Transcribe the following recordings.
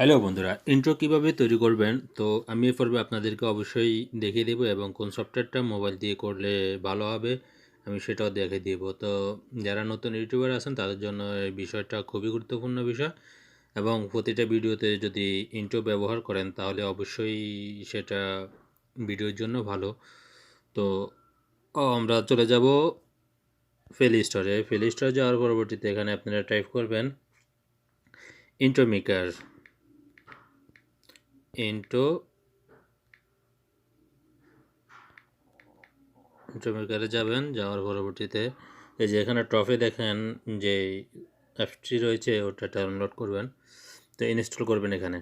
Hello বন্ধুরা, intro কিভাবে তৈরি করবেন তো আমি এই পর্বে আপনাদেরকে অবশ্যই দেখিয়ে দেবো এবং কোন সফটওয়্যারটা মোবাইল দিয়ে করলে ভালো হবে আমি সেটাও দেখিয়ে দেব। তো যারা নতুন ইউটিউবার আছেন তাদের জন্য এই বিষয়টা খুবই গুরুত্বপূর্ণ বিষয় এবং প্রতিটা ভিডিওতে যদি ইন্ট্রো ব্যবহার করেন তাহলে অবশ্যই সেটা ভিডিওর জন্য ভালো। তো আমরা চলে যাব প্লে স্টোরে। প্লে স্টোরে যাওয়ার পরবর্তীতে এখানে আপনারা টাইপ করবেন ইন্ট্রো মেকার। ইন্ট্রো মেকারে যাবেন, যাওয়ার পরবর্তীতে এই যে এখানে টপে দেখেন যে অ্যাপটি রয়েছে ওটা ডাউনলোড করবেন, তো ইনস্টল করবেন এখানে।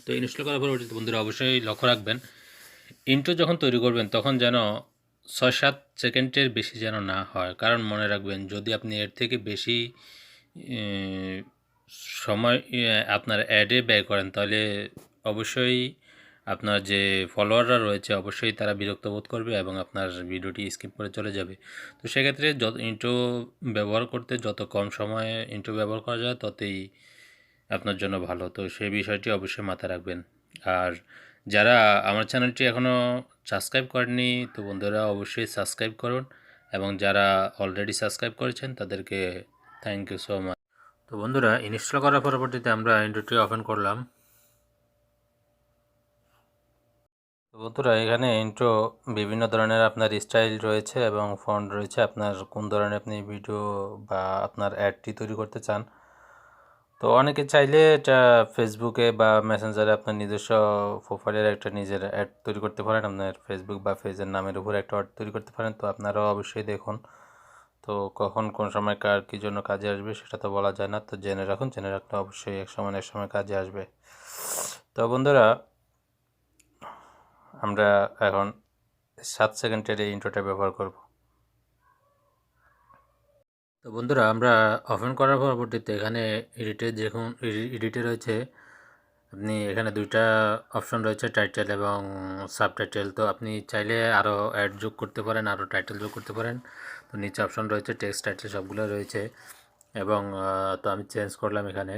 তো ইনস্টল করার পরবর্তীতে বন্ধুরা অবশ্যই লক্ষ্য রাখবেন ইন্ট্রো যখন তৈরি করবেন তখন যেন 6-7 সেকেন্ডের বেশি যেন না হয়, কারণ মনে রাখবেন যদি আপনি এর থেকে বেশি সময় আপনার অ্যাডে ব্যয় করেন তাহলে অবশ্যই আপনার যে ফলোয়াররা রয়েছে অবশ্যই তারা বিরক্ত বোধ করবে এবং আপনার ভিডিওটি স্কিপ করে চলে যাবে। তো সেক্ষেত্রে যত ইন্ট্রো ব্যবহার করতে যত কম সময়ে ইন্ট্রো ব্যবহার করা যায় ততই আপনার জন্য ভালো। তো সেই বিষয়টি অবশ্যই মাথায় রাখবেন। আর যারা আমার চ্যানেলটি এখনও সাবস্ক্রাইব করেননি তো বন্ধুরা অবশ্যই সাবস্ক্রাইব করুন এবং যারা অলরেডি সাবস্ক্রাইব করেছেন তাদেরকে থ্যাংক ইউ সো মাচ। তো বন্ধুরা ইনস্টল করার পরবর্তীতে আমরা ইন্ট্রোটি ওপেন করলাম। তো বন্ধুরা এখানে ইন্ট্রো বিভিন্ন ধরনের আপনার স্টাইল রয়েছে এবং ফন্ট রয়েছে, আপনার কোন ধরনের আপনি ভিডিও বা আপনার অ্যাডটি তৈরি করতে চান। তো অনেকে চাইলে এটা ফেসবুকে বা মেসেঞ্জারে আপনার নিজস্ব প্রোফাইলের একটা নিজের অ্যাড তৈরি করতে পারেন, আপনার ফেসবুক বা পেজের নামের উপর একটা অ্যাড তৈরি করতে পারেন। তো আপনারাও অবশ্যই দেখুন, তো কখন কোন সময় কার কী জন্য কাজে আসবে সেটা তো বলা যায় না, তো জেনে রাখুন, জেনে রাখলে অবশ্যই এক সময় এক সময় কাজে আসবে। তো বন্ধুরা আমরা এখন 7 সেকেন্ডের এই ইন্ট্রোটা ব্যবহার করব। তো বন্ধুরা আমরা ওপেন করার পরবর্তীতে এখানে এডিটে দেখুন, এডিটে রয়েছে আপনি এখানে দুইটা অপশন রয়েছে, টাইটেল এবং সাবটাইটেল। তো আপনি চাইলে আরও অ্যাড যোগ করতে পারেন, আরও টাইটেল যোগ করতে পারেন। তো নিচে অপশন রয়েছে টেক্সট, টাইটেল সবগুলো রয়েছে এবং তো আমি চেঞ্জ করলাম এখানে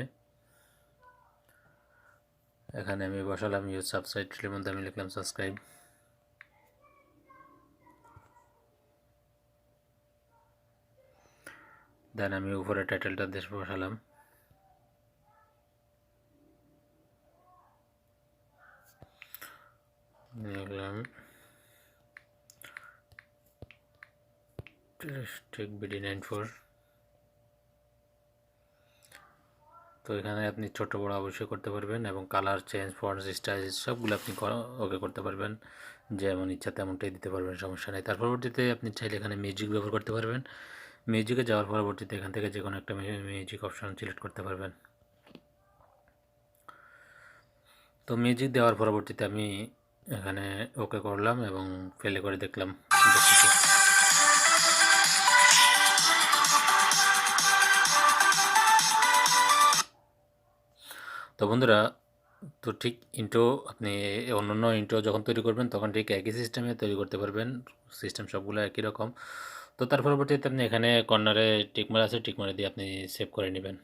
আমি বসালাম ইউজ সাবটাইটেলের মধ্যে আমি লিখলাম সাবস্ক্রাইব। দেন আমি উপরে টাইটেলটা দেশ বসালাম। লিখলাম টেক বিডি 94। তো এখানে আপনি ছোট বড় অবশ্যই করতে পারবেন এবং কালার চেঞ্জ, ফন্ট স্টাইল সবগুলো আপনি ওকে করতে পারবেন, যেমন ইচ্ছা তেমনটাই দিতে পারবেন, সমস্যা নেই। তার পরবর্তীতে আপনি চাইলে এখানে মিউজিক ব্যবহার করতে পারবেন। মিউজিকে যাওয়ার পরবর্তীতে এখান থেকে যে কোনো একটা মিউজিক অপশন সিলেক্ট করতে পারবেন। তো মিউজিক দেওয়ার পরবর্তীতে আমি এখানে ওকে করলাম এবং প্লে করে দেখলাম। তো বন্ধুরা তো ঠিক ইন্ট্রো আপনি অন্য ইন্ট্রো যখন তৈরি করবেন তখন ঠিক একই সিস্টেমে তৈরি করতে পারবেন, সিস্টেম সবগুলো একই রকম। তো তার পরবর্তীতে আপনি এখানে কর্নারে টিকমার আছে, টিকমারে দিয়ে আপনি সেভ করে নেবেন।